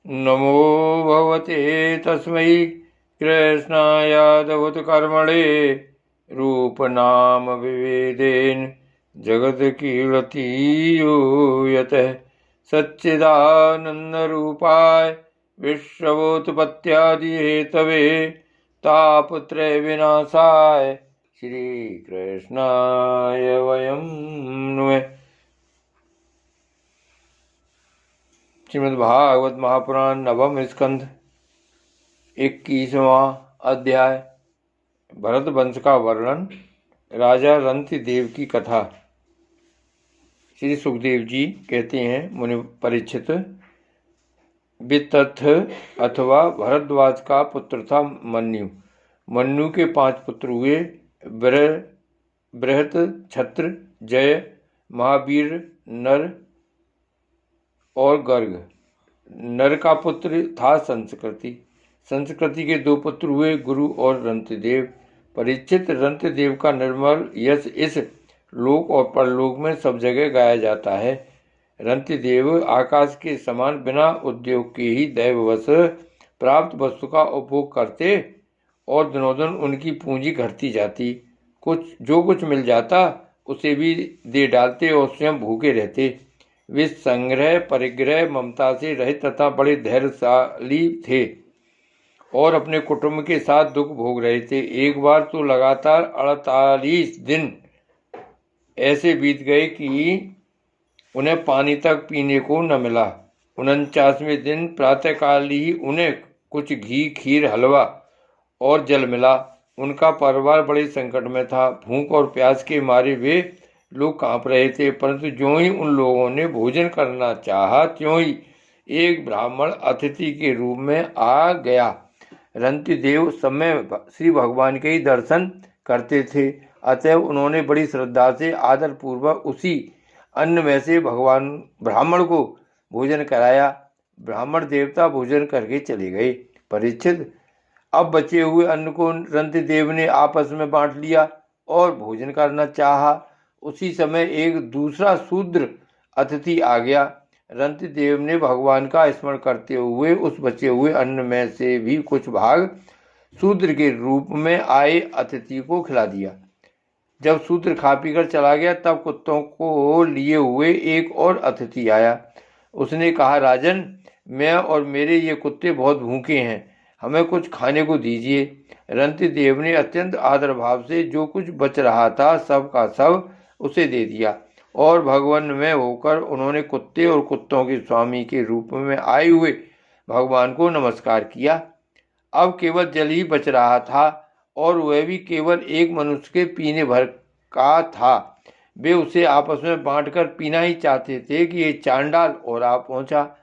नमो भगवते तस्मै कृष्णायादभूतकर्मणे रूपनाम विवेदेन जगत्कीर्तियो यतः सच्चिदानन्दरूपाय विश्वोत्पत्त्यादिहेतवे तापत्रय विनाशाय श्रीकृष्णाय वयं नुमः। श्रीमद्भागवत महापुराण नवम स्कंध 21वां अध्याय। भरत वंश का वर्णन। राजा रंतिदेव की कथा। श्री सुखदेव जी कहते हैं, मुनि परीक्षित, वितथ अथवा भरद्वाज का पुत्र था मन्यु। मन्यु के 5 पुत्र हुए, बृहत, छत्र, जय, महावीर, नर और गर्ग। नर का पुत्र था संस्कृति। संस्कृति के 2 पुत्र हुए, गुरु और रंतिदेव। परीक्षित, रंतिदेव का निर्मल यश इस लोक और परलोक में सब जगह गाया जाता है। रंतिदेव आकाश के समान बिना उद्योग के ही दैववश प्राप्त वस्तु का उपभोग करते और दिनों दिन उनकी पूंजी घटती जाती। जो कुछ मिल जाता उसे भी दे डालते और स्वयं भूखे रहते। वे संग्रह, परिग्रह, ममता से रहित तथा बड़े धैर्यशाली थे और अपने कुटुंब के साथ दुख भोग रहे थे। एक बार तो लगातार 48 दिन ऐसे बीत गए कि उन्हें पानी तक पीने को न मिला। 49वें दिन प्रातःकाल ही उन्हें कुछ घी, खीर, हलवा और जल मिला। उनका परिवार बड़े संकट में था। भूख और प्यास के मारे वे लोग कांप रहे थे, परंतु ज्यों ही उन लोगों ने भोजन करना चाहा, त्यों ही एक ब्राह्मण अतिथि के रूप में आ गया। रंतिदेव समय श्री भगवान के ही दर्शन करते थे, अतः उन्होंने बड़ी श्रद्धा से आदर पूर्वक उसी अन्न में से ब्राह्मण को भोजन कराया। ब्राह्मण देवता भोजन करके चले गए। परीक्षित, अब बचे हुए अन्न को रंतिदेव ने आपस में बांट लिया और भोजन करना चाहा। उसी समय एक दूसरा शूद्र अतिथि आ गया। रंतिदेव ने भगवान का स्मरण करते हुए उस बचे हुए अन्न में से भी कुछ भाग शूद्र के रूप में आए अतिथि को खिला दिया। जब शूद्र खा पीकर चला गया, तब कुत्तों को लिए हुए एक और अतिथि आया। उसने कहा, राजन, मैं और मेरे ये कुत्ते बहुत भूखे हैं, हमें कुछ खाने को दीजिए। रंतिदेव ने अत्यंत आदर भाव से जो कुछ बच रहा था सब का सब उसे दे दिया और भगवान में होकर उन्होंने कुत्ते और कुत्तों के स्वामी के रूप में आए हुए भगवान को नमस्कार किया। अब केवल जल ही बच रहा था और वह भी केवल एक मनुष्य के पीने भर का था। वे उसे आपस में बांटकर पीना ही चाहते थे कि ये चांडाल और आ पहुंचा।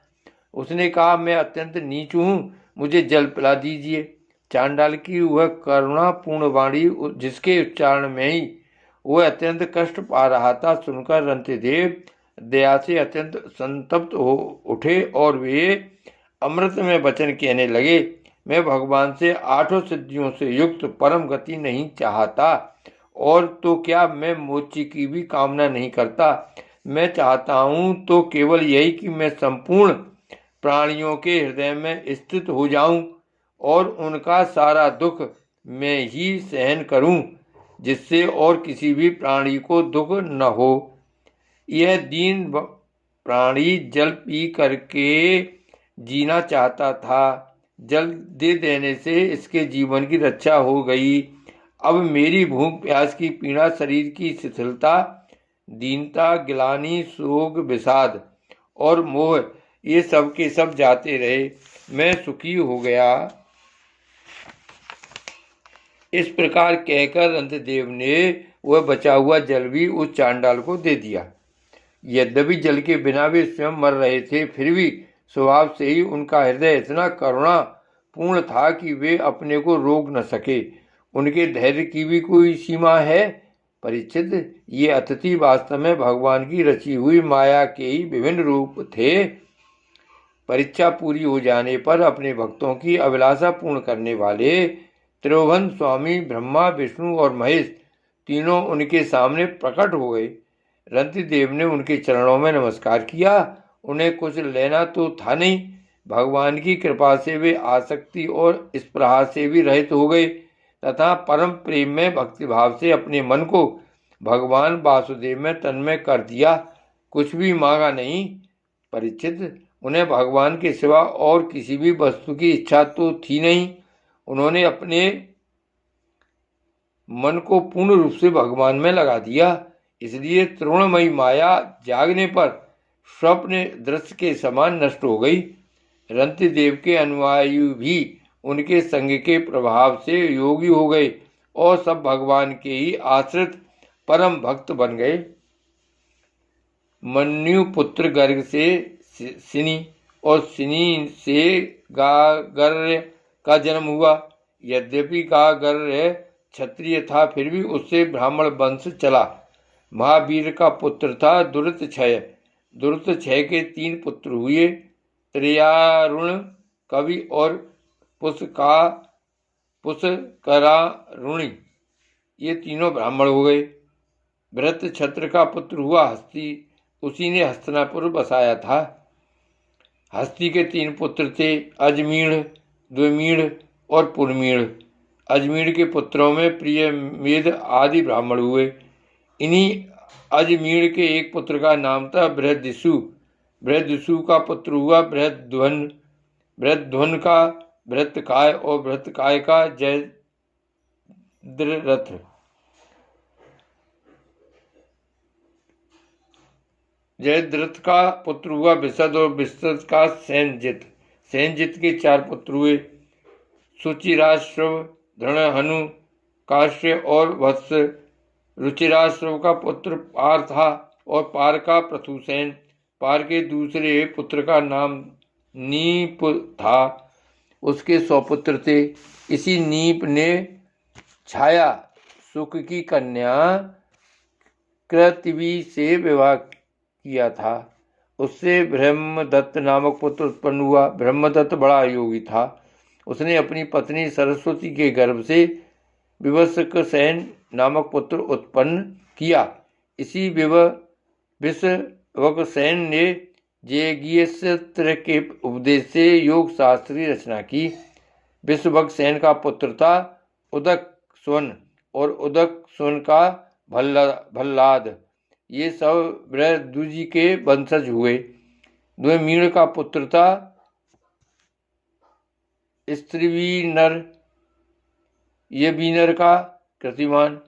उसने कहा, मैं अत्यंत नीच हूँ, मुझे जल पिला दीजिए। चांडाल की वह करुणापूर्ण वाणी, जिसके उच्चारण में ही वह अत्यंत कष्ट पा रहा था, सुनकर रंतिदेव दया से अत्यंत संतप्त हो उठे और वे अमृत में वचन कहने लगे, मैं भगवान से 8 सिद्धियों से युक्त परम गति नहीं चाहता, और तो क्या मैं मोक्ष की भी कामना नहीं करता। मैं चाहता हूँ तो केवल यही कि मैं संपूर्ण प्राणियों के हृदय में स्थित हो जाऊं और उनका सारा दुख मैं ही सहन करूं, जिससे और किसी भी प्राणी को दुख न हो। यह दीन प्राणी जल पी करके जीना चाहता था। जल दे देने से इसके जीवन की रक्षा हो गई। अब मेरी भूख, प्यास की पीड़ा, शरीर की शिथिलता, दीनता, गिलानी, शोक, विषाद और मोह, ये सब के सब जाते रहे। मैं सुखी हो गया। इस प्रकार कहकर रंतिदेव ने वह बचा हुआ जल भी उस चांडाल को दे दिया। यद्यपि जल के बिना वे स्वयं मर रहे थे, फिर भी स्वभाव से ही उनका हृदय इतना करुणा पूर्ण था कि वे अपने को रोक न सके। उनके धैर्य की भी कोई सीमा है। परीक्षित, ये अतिथि वास्तव में भगवान की रची हुई माया के ही विभिन्न रूप थे। परीक्षा पूरी हो जाने पर अपने भक्तों की अभिलाषा पूर्ण करने वाले त्रिभुवन स्वामी ब्रह्मा, विष्णु और महेश तीनों उनके सामने प्रकट हो गए। रंतिदेव ने उनके चरणों में नमस्कार किया। उन्हें कुछ लेना तो था नहीं, भगवान की कृपा से वे आसक्ति और स्पृहा से भी रहित हो गए तथा परम प्रेम में भक्तिभाव से अपने मन को भगवान वासुदेव में तन्मय कर दिया। कुछ भी मांगा नहीं। परीक्षित, उन्हें भगवान के सिवा और किसी भी वस्तु की इच्छा तो थी नहीं। उन्होंने अपने मन को पूर्ण रूप से भगवान में लगा दिया। इसलिए तृणमयी माया जागने पर स्वप्न दृश्य के समान नष्ट हो गई। रंतिदेव के अनुयायी भी उनके संग के प्रभाव से योगी हो गए और सब भगवान के ही आश्रित परम भक्त बन गए। मन्यु पुत्र गर्ग से सिनी और सिनी से गागर्य का जन्म हुआ। यद्यपि गागर्य क्षत्रिय था, फिर भी उससे ब्राह्मण वंश चला। महावीर का पुत्र था दुरितक्षय। दुरितक्षय के 3 पुत्र हुए, त्रियारुण, कवि और पुष्करारुणि। ये तीनों ब्राह्मण हो गए। भरत छत्र का पुत्र हुआ हस्ती। उसी ने हस्तिनापुर बसाया था। हस्ती के 3 पुत्र थे, अजमीढ़, द्विमीढ़ और पुरमीढ़। अजमीढ़ के पुत्रों में प्रियमेद आदि ब्राह्मण हुए। इन्हीं अजमीढ़ के एक पुत्र का नाम था बृहदिषु। बृहदिषु का पुत्र हुआ बृहद्ध्वन। बृहद्ध्वन का बृहत्काय और बृहत्काय का जयद्रथ। जयद्रथ का पुत्र हुआ विशद और विशद का सैनजित। सैनजित के 4 पुत्र हुए, सुचिराश्रव, धृणहनु, काश्य और वत्स। रुचिराश्रव का पुत्र पार था और पार का पृथुसेन। पार के दूसरे पुत्र का नाम नीप था। उसके 100 पुत्र थे। इसी नीप ने छाया सुख की कन्या कृतिवी से विवाह किया था। उससे ब्रह्मदत्त नामक पुत्र उत्पन्न हुआ। ब्रह्मदत्त बड़ा योगी था। उसने अपनी पत्नी सरस्वती के गर्भ से विवस्वकसेन नामक पुत्र उत्पन्न किया। इसी विवस्वकसेन ने जेगीयस्त्र के उपदेश से योग शास्त्र की रचना की। विश्वभक्सेन का पुत्र था उदक स्वन और उदक स्वन का भल्लाद। ये सब बृहदुजी के वंशज हुए। द्विमीढ़ का पुत्र था स्त्रीवीनर, यबीनर का कृतिमान।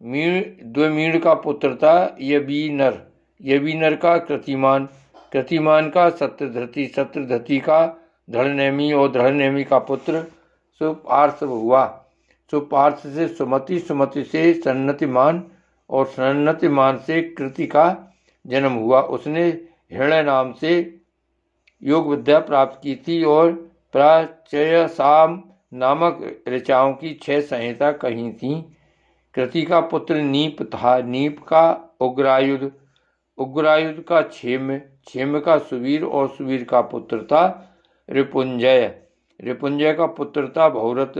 द्विमीढ़ का पुत्र था यबीनर, यबीनर का कृतिमान। कृतिमान का सत्यधृति, सत्यधृति का धड़नेमी और धड़नेमी का पुत्र सुपार्थ हुआ। सुपार्थ से सुमति, सुमति से सन्नतिमान और सन्नतिमान से कृति का जन्म हुआ। उसने हृदय नाम से योग विद्या प्राप्त की थी और प्राचयसाम नामक ऋचाओं की 6 संहिता कही थी। कृति का पुत्र नीप था। नीप का उग्रायुध, उग्रायुध का क्षेम, क्षेम का सुवीर और सुवीर का पुत्र था रिपुंजय। रिपुंजय का पुत्र था भौरत।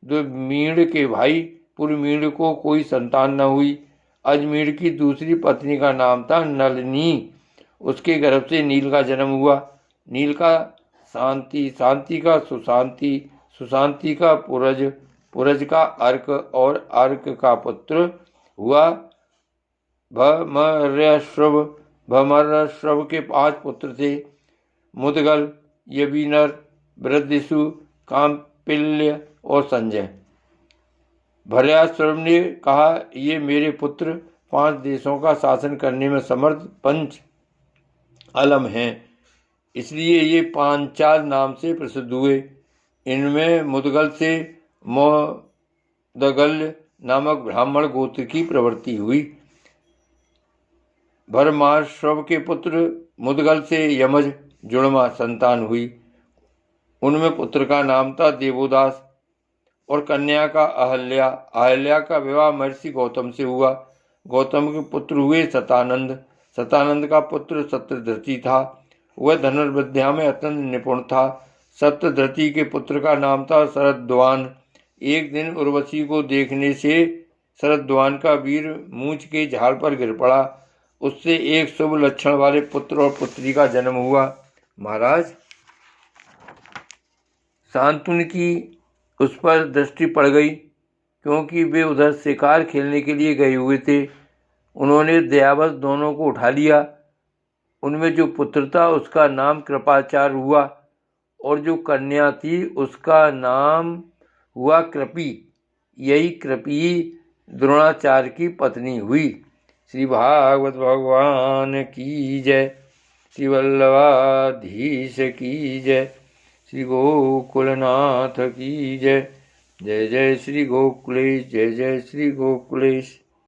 द्विमीढ़ के भाई पुरमीढ़ को कोई संतान न हुई। अजमीढ़ की दूसरी पत्नी का नाम था नलिनी। उसके गर्भ से नील का जन्म हुआ। नील का शांति, शांति का सुशांति, सुशांति का पुरज, पुरज का अर्क और अर्क का पुत्र हुआ भमर्यश्रव। भमर्यश्रव के 5 पुत्र थे, मुदगल, यबीनर, बृहदिषु, काम्पिल्य और संजय। भर्याश्रव ने कहा, ये मेरे पुत्र 5 देशों का शासन करने में समर्थ पंच अलम हैं, इसलिए ये पांचाल नाम से प्रसिद्ध हुए। इनमें मुदगल से मोदगल्य नामक ब्राह्मण गोत्र की प्रवृत्ति हुई। भरमाश्रव के पुत्र मुदगल से यमज जुड़मा संतान हुई। उनमें पुत्र का नाम था देवोदास और कन्या का अहल्या। अहल्या का विवाह महर्षि गौतम से हुआ। गौतम के पुत्र हुए शतानंद। शतानंद का पुत्र सत्यधृति था। वह धनुर्विद्या में अत्यंत निपुण था। सत्यधृति के पुत्र का नाम था शरद्वान। एक दिन उर्वशी को देखने से शरद्वान का वीर मूंछ के झाड़ पर गिर पड़ा। उससे एक शुभ लक्षण वाले पुत्र और पुत्री का जन्म हुआ। महाराज, शांतनु की उस पर दृष्टि पड़ गई, क्योंकि वे उधर शिकार खेलने के लिए गए हुए थे। उन्होंने दयावश दोनों को उठा लिया। उनमें जो पुत्र था उसका नाम कृपाचार्य हुआ, और जो कन्या थी उसका नाम हुआ कृपी। यही कृपी द्रोणाचार्य की पत्नी हुई। श्री भागवत भगवान की जय। श्री वल्लभाधीश की जय। श्री गोकुलनाथ की जय। जय जय श्री गोकुलेश, जय जय श्री गोकुलेश।